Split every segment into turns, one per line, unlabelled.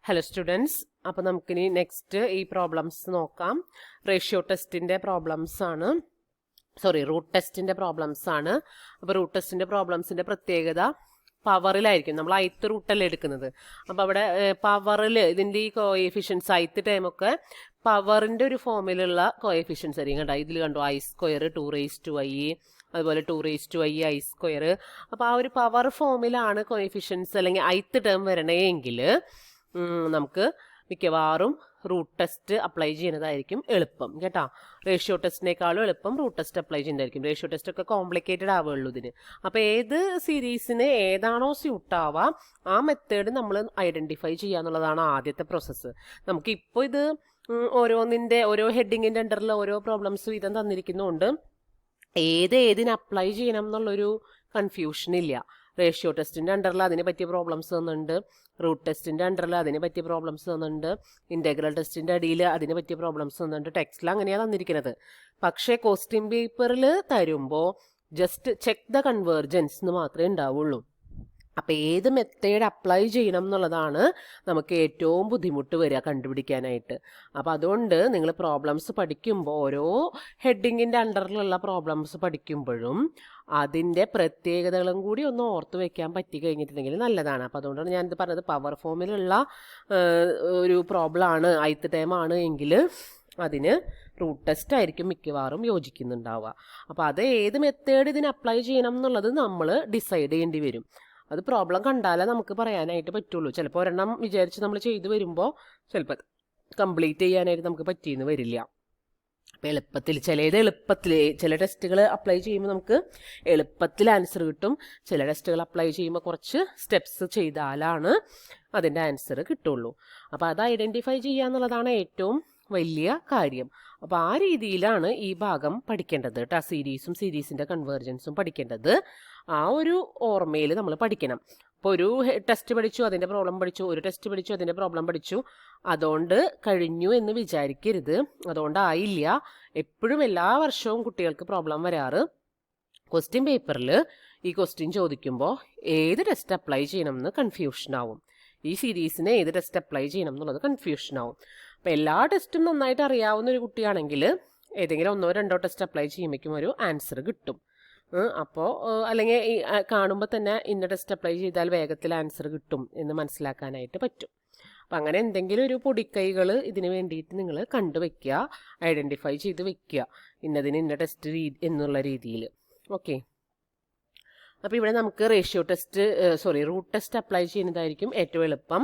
Hello students, അപ്പോൾ നമുക്കിനി next ഈ പ്രോബ്ലംസ് നോക്കാം. റേഷ്യോ ടെസ്റ്റിൻ്റെ പ്രോബ്ലംസ് ആണ്, റൂട്ട് ടെസ്റ്റിൻ്റെ പ്രോബ്ലംസ് ആണ്. അപ്പോൾ റൂട്ട് ടെസ്റ്റിൻ്റെ പ്രോബ്ലംസിൻ്റെ പ്രത്യേകത പവറിലായിരിക്കും. നമ്മൾ ith റൂട്ടല്ലേ എടുക്കുന്നത്. അപ്പോൾ അവിടെ പവറിൽ ഇതിൻ്റെ ഈ കോഎഫിഷ്യൻസ് ith ടൈമൊക്കെ പവറിൻ്റെ ഒരു ഫോമിലുള്ള കോഎഫിഷ്യൻസ് ആയിരിക്കും. കണ്ടോ, ഇതിൽ കണ്ടോ I², 2⁻⁰ അതുപോലെ 2⁻⁰I². അപ്പോൾ ആ ഒരു പവർ ഫോമിലാണ് കോഎഫിഷ്യൻസ് അല്ലെങ്കിൽ ith ടേം വരണേങ്കിൽ നമുക്ക് മിക്കവാറും റൂട്ട് ടെസ്റ്റ് അപ്ലൈ ചെയ്യുന്നതായിരിക്കും എളുപ്പം കേട്ടോ. റേഷ്യോ ടെസ്റ്റിനേക്കാളും എളുപ്പം റൂട്ട് ടെസ്റ്റ് അപ്ലൈ ചെയ്യുന്നതായിരിക്കും. റേഷ്യോ ടെസ്റ്റ് ഒക്കെ കോംപ്ലിക്കേറ്റഡ് ആവുകയുള്ളൂ ഇതിന്. അപ്പോൾ ഏത് സീരീസിന് ഏതാണോ സ്യൂട്ട് ആവുക ആ മെത്തേഡ് നമ്മൾ ഐഡൻറ്റിഫൈ ചെയ്യുക എന്നുള്ളതാണ് ആദ്യത്തെ പ്രോസസ്സ്. നമുക്കിപ്പോൾ ഇത് ഓരോ ഹെഡിങ്ങിൻ്റെ അണ്ടറിൽ ഓരോ പ്രോബ്ലംസ് വീതം തന്നിരിക്കുന്നതുകൊണ്ട് ഏതിന് അപ്ലൈ ചെയ്യണം എന്നുള്ളൊരു കൺഫ്യൂഷൻ ഇല്ല. റേഷ്യോ ടെസ്റ്റിൻ്റെ അണ്ടറിൽ അതിനെ പറ്റിയ പ്രോബ്ലംസ് തന്നിട്ടുണ്ട്, റൂട്ട് ടെസ്റ്റിൻ്റെ അണ്ടറിൽ അതിനെ പറ്റിയ പ്രോബ്ലംസ് തന്നിട്ടുണ്ട്, ഇൻ്റഗ്രൽ ടെസ്റ്റിൻ്റെ അടിയിൽ അതിനെ പറ്റിയ പ്രോബ്ലംസ് തന്നിട്ടുണ്ട്. ടെക്സ്റ്റിൽ അങ്ങനെയാണ് തന്നിരിക്കുന്നത്. പക്ഷേ ക്വസ്റ്റ്യൻ പേപ്പറിൽ തരുമ്പോൾ ജസ്റ്റ് ചെക്ക് ദ കൺവേർജൻസ് എന്ന് മാത്രമേ ഉണ്ടാവുള്ളൂ. അപ്പോൾ ഏത് മെത്തേഡ് അപ്ലൈ ചെയ്യണം എന്നുള്ളതാണ് നമുക്ക് ഏറ്റവും ബുദ്ധിമുട്ട് വരിക കണ്ടുപിടിക്കാനായിട്ട്. അപ്പോൾ അതുകൊണ്ട് നിങ്ങൾ പ്രോബ്ലംസ് പഠിക്കുമ്പോൾ ഓരോ ഹെഡിങ്ങിൻ്റെ അണ്ടറിലുള്ള പ്രോബ്ലംസ് പഠിക്കുമ്പോഴും അതിൻ്റെ പ്രത്യേകതകളും കൂടി ഒന്ന് ഓർത്ത് വയ്ക്കാൻ പറ്റി കഴിഞ്ഞിട്ടുണ്ടെങ്കിൽ നല്ലതാണ്. അപ്പോൾ അതുകൊണ്ടാണ് ഞാനിത് പറഞ്ഞത്. പവർ ഫോമിലുള്ള ഒരു പ്രോബ്ലമാണ് ith ടൈം ആണ് എങ്കിൽ അതിന് റൂട്ട് ടെസ്റ്റ് ആയിരിക്കും മിക്കവാറും യോജിക്കുന്നുണ്ടാവുക. അപ്പോൾ അത് ഏത് മെത്തേഡ് ഇതിന് അപ്ലൈ ചെയ്യണം എന്നുള്ളത് നമ്മൾ ഡിസൈഡ് ചെയ്യേണ്ടി വരും. അത് പ്രോബ്ലം കണ്ടാലേ നമുക്ക് പറയാനായിട്ട് പറ്റുള്ളൂ. ചിലപ്പോൾ ഒരെണ്ണം വിചാരിച്ച് നമ്മൾ ചെയ്തു വരുമ്പോൾ ചിലപ്പോൾ കംപ്ലീറ്റ് ചെയ്യാനായിട്ട് നമുക്ക് പറ്റിയെന്ന് വരില്ല. അപ്പോൾ എളുപ്പത്തിൽ ചില ടെസ്റ്റുകൾ അപ്ലൈ ചെയ്യുമ്പോൾ നമുക്ക് എളുപ്പത്തിൽ ആൻസർ കിട്ടും. ചില ടെസ്റ്റുകൾ അപ്ലൈ ചെയ്യുമ്പോൾ കുറച്ച് സ്റ്റെപ്സ് ചെയ്താലാണ് അതിൻ്റെ ആൻസർ കിട്ടുള്ളൂ. അപ്പോൾ അത് ഐഡൻറ്റിഫൈ ചെയ്യുക എന്നുള്ളതാണ് ഏറ്റവും വലിയ കാര്യം. അപ്പോൾ ആ രീതിയിലാണ് ഈ ഭാഗം പഠിക്കേണ്ടത് കേട്ടോ. സീരീസിൻ്റെ കൺവേർജൻസും പഠിക്കേണ്ടത് ആ ഒരു ഓർമ്മയിൽ നമ്മൾ പഠിക്കണം. അപ്പോൾ ഒരു ടെസ്റ്റ് പഠിച്ചു, അതിൻ്റെ പ്രോബ്ലം പഠിച്ചു, ഒരു ടെസ്റ്റ് പഠിച്ചു, അതിൻ്റെ പ്രോബ്ലം പഠിച്ചു, അതുകൊണ്ട് കഴിഞ്ഞു എന്ന് വിചാരിക്കരുത്. അതുകൊണ്ടായില്ല. എപ്പോഴും എല്ലാ വർഷവും കുട്ടികൾക്ക് പ്രോബ്ലം വരാറ് ക്വസ്റ്റ്യൻ പേപ്പറിൽ ഈ ക്വസ്റ്റ്യൻ ചോദിക്കുമ്പോൾ ഏത് ടെസ്റ്റ് അപ്ലൈ ചെയ്യണം എന്ന് കൺഫ്യൂഷനാവും. ഈ സീരീസിന് ഏത് ടെസ്റ്റ് അപ്ലൈ ചെയ്യണം എന്നുള്ളത് കൺഫ്യൂഷനാവും. അപ്പോൾ എല്ലാ ടെസ്റ്റും നന്നായിട്ട് അറിയാവുന്ന ഒരു കുട്ടിയാണെങ്കിൽ ഏതെങ്കിലും 1-2 ടെസ്റ്റ് അപ്ലൈ ചെയ്യുമ്പോഴേക്കും ഒരു ആൻസർ കിട്ടും. അപ്പോൾ അല്ലെങ്കിൽ കാണുമ്പോൾ തന്നെ ഇന്ന ടെസ്റ്റ് അപ്ലൈ ചെയ്താൽ വേഗത്തിൽ ആൻസർ കിട്ടും എന്ന് മനസ്സിലാക്കാനായിട്ട് പറ്റും. അപ്പം അങ്ങനെ എന്തെങ്കിലും ഒരു പൊടിക്കൈകൾ ഇതിന് വേണ്ടിയിട്ട് നിങ്ങൾ കണ്ടുവയ്ക്കുക, ഐഡൻറ്റിഫൈ ചെയ്ത് വെക്കുക, ഇന്നതിന് ഇന്ന ടെസ്റ്റ് എന്നുള്ള രീതിയിൽ. ഓക്കെ, അപ്പോൾ ഇവിടെ നമുക്ക് റൂട്ട് ടെസ്റ്റ് അപ്ലൈ ചെയ്യുന്നതായിരിക്കും ഏറ്റവും എളുപ്പം.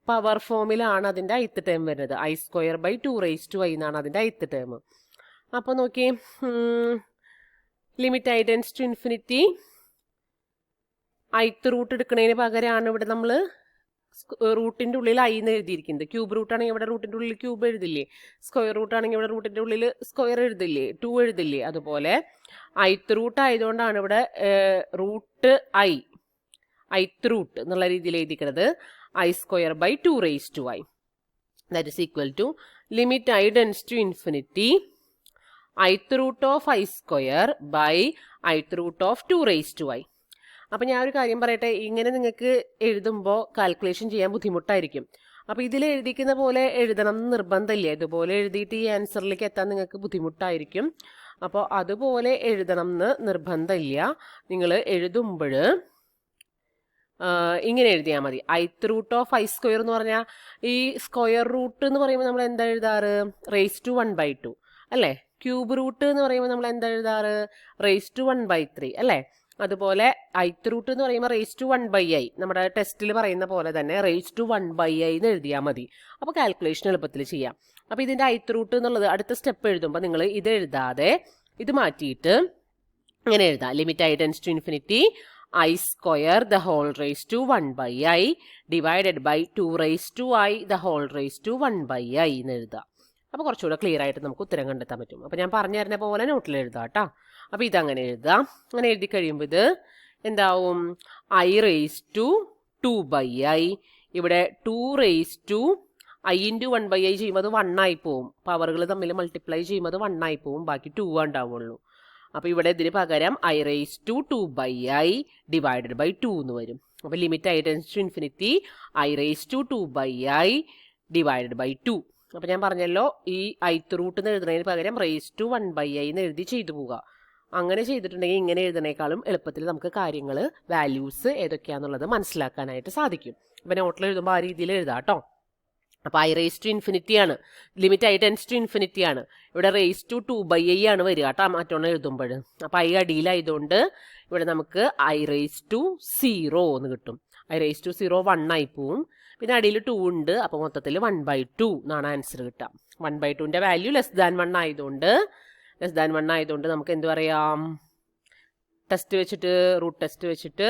പവർ ഫോമിലാണ് അതിൻ്റെ ith ടേം വരുന്നത്. I²/2⁻⁰ എന്നാണ് അതിൻ്റെ ith ടേം. അപ്പോൾ നോക്കി, limit I tends to infinity ith root എടുക്കുന്നതിന് പകരമാണ് ഇവിടെ നമ്മൾ റൂട്ടിൻ്റെ ഉള്ളിൽ I എന്ന് എഴുതിയിരിക്കുന്നത്. ക്യൂബ് റൂട്ടാണെങ്കിൽ ഇവിടെ റൂട്ടിൻ്റെ ഉള്ളിൽ ക്യൂബ് എഴുതില്ലേ, സ്ക്വയർ റൂട്ടാണെങ്കിൽ ഇവിടെ റൂട്ടിൻ്റെ ഉള്ളിൽ സ്ക്വയർ എഴുതില്ലേ, 2 എഴുതില്ലേ. അതുപോലെ ith റൂട്ട് ആയതുകൊണ്ടാണ് ഇവിടെ റൂട്ട് ith റൂട്ട് എന്നുള്ള രീതിയിൽ എഴുതിക്കുന്നത്. I²/2⁻⁰ that is equal to limit I tends to infinity ith root of I²/ith root of 2⁻⁰. അപ്പം ഞാൻ ഒരു കാര്യം പറയട്ടെ, ഇങ്ങനെ നിങ്ങൾക്ക് എഴുതുമ്പോൾ കാൽക്കുലേഷൻ ചെയ്യാൻ ബുദ്ധിമുട്ടായിരിക്കും. അപ്പോൾ ഇതിൽ എഴുതിക്കുന്ന പോലെ എഴുതണം എന്ന് നിർബന്ധമില്ല. ഇതുപോലെ എഴുതിയിട്ട് ഈ ആൻസറിലേക്ക് എത്താൻ നിങ്ങൾക്ക് ബുദ്ധിമുട്ടായിരിക്കും. അപ്പോൾ അതുപോലെ എഴുതണം എന്ന് നിർബന്ധമില്ല. നിങ്ങൾ എഴുതുമ്പോൾ ഇങ്ങനെ എഴുതിയാൽ മതി. ith റൂട്ട് ഓഫ് I² എന്ന് പറഞ്ഞാൽ ഈ സ്ക്വയർ റൂട്ട് എന്ന് പറയുമ്പോൾ നമ്മൾ എന്താ എഴുതാറ്, raised to 1/2 അല്ലേ. ക്യൂബ് റൂട്ട് എന്ന് പറയുമ്പോൾ നമ്മൾ എന്താ എഴുതാറ്, raised to 1/3 അല്ലേ. അതുപോലെ ith റൂട്ട് എന്ന് പറയുമ്പോൾ raised to 1/i, നമ്മുടെ ടെസ്റ്റിൽ പറയുന്ന പോലെ തന്നെ raised to 1/i എന്ന് എഴുതിയാൽ മതി. അപ്പോൾ കാൽക്കുലേഷൻ എളുപ്പത്തിൽ ചെയ്യാം. അപ്പോൾ ഇതിൻ്റെ ith റൂട്ട് എന്നുള്ളത് അടുത്ത സ്റ്റെപ്പ് എഴുതുമ്പോൾ നിങ്ങൾ ഇത് എഴുതാതെ ഇത് മാറ്റിയിട്ട് ഇങ്ങനെ എഴുതാം. Limit I tends to infinity I²1/i divided by 2⁻⁰i എന്ന് എഴുതാം. അപ്പോൾ കുറച്ചുകൂടെ ക്ലിയർ ആയിട്ട് നമുക്ക് ഉത്തരം കണ്ടെത്താൻ പറ്റും. അപ്പോൾ ഞാൻ പറഞ്ഞു തരുന്ന പോലെ നോട്ടിൽ എഴുതാം കേട്ടോ. അപ്പോൾ ഇതങ്ങനെ എഴുതാം. അങ്ങനെ എഴുതി കഴിയുമ്പോൾ ഇത് എന്താവും, I²2/i. ഇവിടെ 2⁻i × 1/i ചെയ്യുമ്പോൾ അത് 1 ആയി പോവും. പവറുകൾ തമ്മിൽ മൾട്ടിപ്ലൈ ചെയ്യുമ്പോൾ അത് 1 ആയി പോവും. ബാക്കി 2 ഉണ്ടാവുള്ളൂ. അപ്പോൾ ഇവിടെ ഇതിന് പകരം I² 2/i divided by 2 എന്ന് വരും. അപ്പോൾ limit I tends to infinity I raise to 2/i divided by 2. അപ്പോൾ ഞാൻ പറഞ്ഞല്ലോ ഈ ith റൂട്ട് എന്ന് എഴുതുന്നതിന് പകരം റേസ് ടു 1/i എന്ന് എഴുതി ചെയ്തു പോവുക. അങ്ങനെ ചെയ്തിട്ടുണ്ടെങ്കിൽ ഇങ്ങനെ എഴുതുന്നേക്കാളും എളുപ്പത്തിൽ നമുക്ക് കാര്യങ്ങൾ വാല്യൂസ് ഏതൊക്കെയാണെന്നുള്ളത് മനസ്സിലാക്കാനായിട്ട് സാധിക്കും. അപ്പോൾ നോട്ടിൽ എഴുതുമ്പോൾ ആ രീതിയിൽ എഴുതാം കേട്ടോ. അപ്പോൾ ഐ റേസ് ടു ഇൻഫിനിറ്റി ആണ്, limit I tends to infinity ആണ്. ഇവിടെ റേസ് ടു 2/i ആണ് വരിക കേട്ടോ മറ്റൊന്ന് എഴുതുമ്പോൾ. അപ്പോൾ ഐ അടിയിലായതുകൊണ്ട് ഇവിടെ നമുക്ക് ഐ റേസ് ടു 0 എന്ന് കിട്ടും. ഐ റേസ് ടു 0 1 ആയി പോവും. പിന്നെ അടിയിൽ 2 ഉണ്ട്. അപ്പോൾ മൊത്തത്തിൽ 1/2 എന്നാണ് ആൻസർ കിട്ടുക. 1/2ൻ്റെ വാല്യൂ ലെസ് ദാൻ 1 ആയതുകൊണ്ട് നമുക്ക് എന്ത് പറയാം, ടെസ്റ്റ് വെച്ചിട്ട് റൂട്ട് ടെസ്റ്റ് വെച്ചിട്ട്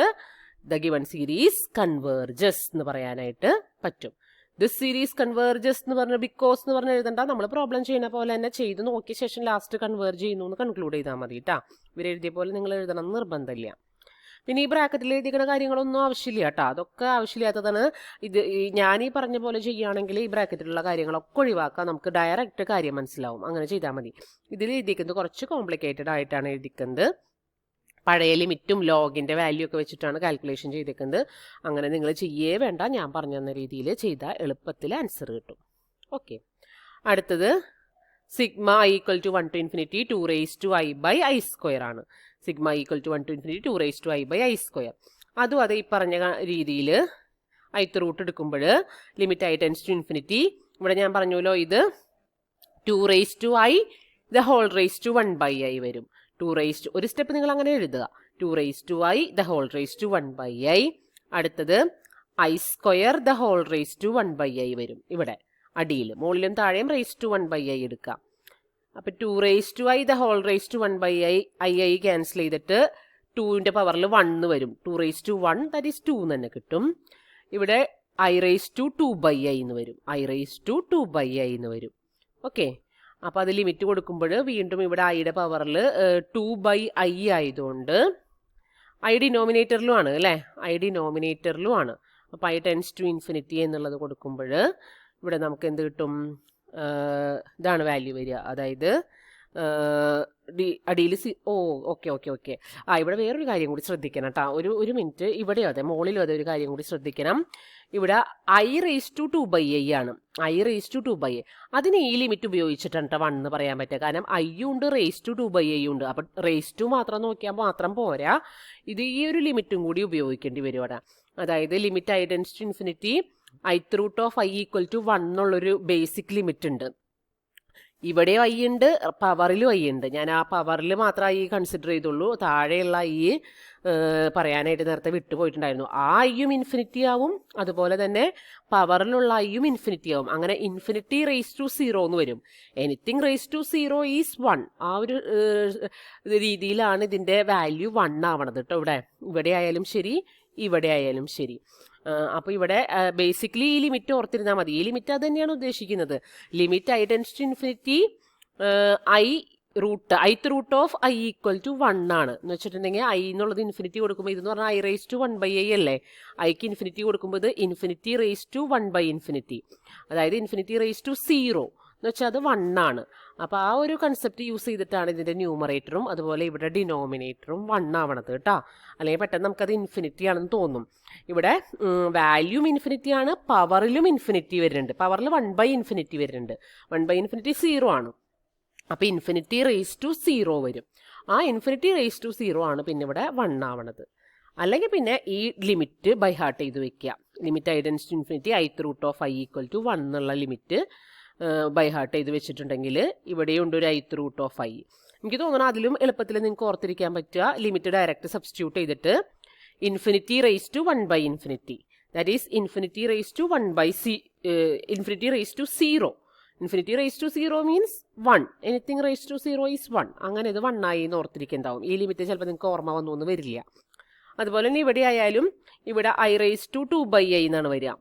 ദ ഗിവൺ സീരീസ് കൺവേർജസ് എന്ന് പറയാനായിട്ട് പറ്റും. ദിസ് സീരീസ് കൺവേർജസ് എന്ന് പറഞ്ഞ ബിക്കോസ് എന്ന് പറഞ്ഞ് എഴുതണ്ട, നമ്മൾ പ്രോബ്ലം ചെയ്യുന്ന പോലെ തന്നെ ചെയ്ത് നോക്കിയ ശേഷം ലാസ്റ്റ് കൺവേർജ് ചെയ്യുന്നു എന്ന് കൺക്ലൂഡ് ചെയ്താൽ മതി കേട്ടോ. ഇവരെഴുതിയ പോലെ നിങ്ങൾ എഴുതണം എന്ന് നിർബന്ധമില്ല. പിന്നെ ഈ ബ്രാക്കറ്റിൽ എഴുതിക്കുന്ന കാര്യങ്ങളൊന്നും ആവശ്യമില്ല കേട്ടോ, അതൊക്കെ ആവശ്യമില്ലാത്തതാണ്. ഞാൻ ഈ പറഞ്ഞ പോലെ ചെയ്യുകയാണെങ്കിൽ ഈ ബ്രാക്കറ്റിലുള്ള കാര്യങ്ങളൊക്കെ ഒഴിവാക്കാം, നമുക്ക് ഡയറക്റ്റ് കാര്യം മനസ്സിലാവും. അങ്ങനെ ചെയ്താൽ മതി. ഇതിൽ എഴുതിക്കുന്നത് കുറച്ച് കോംപ്ലിക്കേറ്റഡ് ആയിട്ടാണ് എഴുതിക്കുന്നത്. പഴയ ലിമിറ്റും ലോഗിൻ്റെ വാല്യൂ ഒക്കെ വെച്ചിട്ടാണ് കാൽക്കുലേഷൻ ചെയ്തേക്കുന്നത്. അങ്ങനെ നിങ്ങൾ ചെയ്യേ വേണ്ട, ഞാൻ പറഞ്ഞു തന്ന രീതിയിൽ ചെയ്താൽ എളുപ്പത്തിൽ ആൻസർ കിട്ടും. ഓക്കെ, അടുത്തത് sigma I equal to 1 to infinity 2 raised to i by i square ആണ്. Sigma equal to 1 to infinity 2 raised to i by i square. അതും അത് ഈ പറഞ്ഞ രീതിയിൽ ith റൂട്ട് എടുക്കുമ്പോൾ limit I tends to infinity, ഇവിടെ ഞാൻ പറഞ്ഞല്ലോ ഇത് 2 raised to i the whole raised to 1/i വരും. 2 raised ഒരു സ്റ്റെപ്പ് നിങ്ങൾ അങ്ങനെ എഴുതുക. 2 raised to i the whole raised to 1/i. അടുത്തത് i square the whole raised to 1/i വരും. ഇവിടെ അടിയിൽ മുകളിലും താഴെയും raised to 1/i എടുക്കാം. അപ്പോൾ 2 raised to i the whole raised to 1/i i cancel ചെയ്തിട്ട് 2ൻ്റെ പവറിൽ 1 വരും. 2 raised to 1 that is 2 തന്നെ കിട്ടും. ഇവിടെ i raised to 2/i എന്ന് വരും. i raised to 2/i എന്ന് വരും. ഓക്കെ, അപ്പോൾ അത് ലിമിറ്റ് കൊടുക്കുമ്പോൾ വീണ്ടും ഇവിടെ ഐയുടെ പവറിൽ 2/i ആയതുകൊണ്ട് ഐ ഡിനോമിനേറ്ററിലും ആണ് അല്ലേ, ഐ ഡിനോമിനേറ്ററിലും ആണ്. അപ്പോൾ ഐ ടെൻസ് ടു ഇൻഫിനിറ്റി എന്നുള്ളത് കൊടുക്കുമ്പോൾ ഇവിടെ നമുക്ക് എന്ത് കിട്ടും, ഇതാണ് വാല്യൂ വരിക. അതായത് അടിയിൽ ഓക്കെ. ഇവിടെ വേറൊരു കാര്യം കൂടി ശ്രദ്ധിക്കണം കേട്ടോ. ഒരു മിനിറ്റ്, ഇവിടെയോ അതെ മുകളിലും അതെ ഒരു കാര്യം കൂടി ശ്രദ്ധിക്കണം. ഇവിടെ ഐ റേസ് ടു 2/i ആണ്. ഐ റേസ് ടു 2/i, അതിന് ഈ ലിമിറ്റ് ഉപയോഗിച്ചിട്ടാണ് കേട്ടോ 1 എന്ന് പറയാൻ പറ്റുക. കാരണം ഐ ഉണ്ട് റേസ് ടു 2/i ഉണ്ട്. അപ്പം റേസ് ടു മാത്രം നോക്കിയാൽ മാത്രം പോരാ, ഇത് ഈ ഒരു ലിമിറ്റും കൂടി ഉപയോഗിക്കേണ്ടി വരും അവിടെ. അതായത് limit I tends to infinity ith root of i equal to 1 എന്നുള്ളൊരു ബേസിക് ലിമിറ്റ് ഉണ്ട്. ഇവിടെയും ഐ ഉണ്ട്, പവറിലും ഐ ഉണ്ട്. ഞാൻ ആ പവറിൽ മാത്രമേ ഐ കൺസിഡർ ചെയ്തുള്ളൂ. താഴെയുള്ള ഐ പറയാനായിട്ട് നേരത്തെ വിട്ടുപോയിട്ടുണ്ടായിരുന്നു. ആ ഐയും ഇൻഫിനിറ്റി ആവും, അതുപോലെ തന്നെ പവറിലുള്ള ഐയും ഇൻഫിനിറ്റി ആവും. അങ്ങനെ ഇൻഫിനിറ്റി റേസ് ടു 0 എന്ന് വരും. Anything raise to 0 is 1. ആ ഒരു രീതിയിലാണ് ഇതിൻ്റെ വാല്യൂ 1 ആവണത് കേട്ടോ. ഇവിടെ ആയാലും ശരി, ഇവിടെ ആയാലും ശരി. അപ്പോൾ ഇവിടെ ബേസിക്കലി ഈ ലിമിറ്റ് ഓർത്തിരുന്നാൽ മതി. ഈ ലിമിറ്റ് അത് തന്നെയാണ് ഉദ്ദേശിക്കുന്നത്. Limit I tends to infinity ith root of i equal to 1 ആണ് എന്ന് വെച്ചിട്ടുണ്ടെങ്കിൽ ഐ എന്നുള്ളത് ഇൻഫിനിറ്റി കൊടുക്കുമ്പോൾ ഇതെന്ന് പറഞ്ഞാൽ ഐ റേസ് ടു 1/i അല്ലേ. ഐക്ക് ഇൻഫിനിറ്റി കൊടുക്കുമ്പോൾ ഇത് ഇൻഫിനിറ്റി റേസ് ടു 1/infinity, അതായത് ഇൻഫിനിറ്റി റേസ് ടു 0 എന്ന് വെച്ചാൽ അത് 1 ആണ്. അപ്പോൾ ആ ഒരു കൺസെപ്റ്റ് യൂസ് ചെയ്തിട്ടാണ് ഇതിൻ്റെ ന്യൂമറേറ്ററും അതുപോലെ ഇവിടെ ഡിനോമിനേറ്ററും 1 ആവണത് കേട്ടോ. അല്ലെങ്കിൽ പെട്ടെന്ന് നമുക്കത് ഇൻഫിനിറ്റി ആണെന്ന് തോന്നും. ഇവിടെ വാല്യൂം ഇൻഫിനിറ്റി ആണ്, പവറിലും ഇൻഫിനിറ്റി വരുന്നുണ്ട്. പവറിൽ 1/infinity വരുന്നുണ്ട്. 1/infinity 0 ആണ്. അപ്പോൾ ഇൻഫിനിറ്റി റേസ് ടു 0 വരും. ആ ഇൻഫിനിറ്റി റേസ് ടു 0 ആണ് പിന്നെ ഇവിടെ 1 ആവണത്. അല്ലെങ്കിൽ പിന്നെ ഈ ലിമിറ്റ് ബൈ ഹാർട്ട് ചെയ്ത് വെക്കുക. Limit I tends to infinity ith root of i equal to 1 എന്നുള്ള ലിമിറ്റ് ബൈ ഹാർട്ട് ചെയ്ത് വെച്ചിട്ടുണ്ടെങ്കിൽ ഇവിടെയുണ്ട് ഒരു ith റൂട്ട് ഓഫ് i. എനിക്ക് തോന്നുന്നു അതിലും എളുപ്പത്തിൽ നിങ്ങൾക്ക് ഓർത്തിരിക്കാൻ പറ്റുക ലിമിറ്റ് ഡയറക്റ്റ് സബ്സ്റ്റിറ്റ്യൂട്ട് ചെയ്തിട്ട് infinity raise to 1/infinity, that is infinity raise to 1/c, infinity raise to 0. Infinity raise to 0 means 1. Anything raise to 0 is 1. അങ്ങനെ ഇത് 1 ആയി എന്ന് ഓർത്തിരിക്കുന്നുണ്ടാവും. ഈ ലിമിറ്റ് ചിലപ്പോൾ നിങ്ങൾക്ക് ഓർമ്മ വന്നു വരില്ല. അതുപോലെ തന്നെ ഇവിടെ ആയാലും ഇവിടെ ഐ റേസ് ടു 2/i എന്നാണ് വരിക.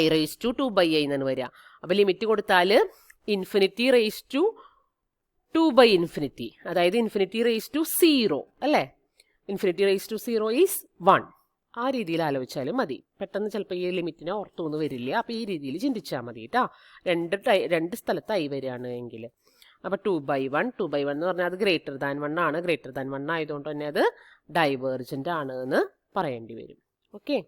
ഐ റേസ് ടു 2/i എന്നാണ് വരിക. അപ്പോൾ ലിമിറ്റ് കൊടുത്താൽ ഇൻഫിനിറ്റി റേസ് ടു 2/infinity, അതായത് ഇൻഫിനിറ്റി റേസ് ടു 0 അല്ലേ. Infinity raise to 0 is 1. ആ രീതിയിൽ ആലോചിച്ചാലും മതി. പെട്ടെന്ന് ചിലപ്പോൾ ഈ ലിമിറ്റിനെ ഓർത്തൊന്നും വരില്ല. അപ്പോൾ ഈ രീതിയിൽ ചിന്തിച്ചാൽ മതി കേട്ടോ. രണ്ട് സ്ഥലത്ത് ഐ വരികയാണ് എങ്കിൽ. അപ്പോൾ 2/1 എന്ന് പറഞ്ഞാൽ അത് ഗ്രേറ്റർ ദാൻ 1 ആണ്. ഗ്രേറ്റർ ദാൻ 1 ആയതുകൊണ്ട് തന്നെ അത് ഡൈവേർജൻ്റ് ആണ് എന്ന് പറയേണ്ടി വരും. ഓക്കെ.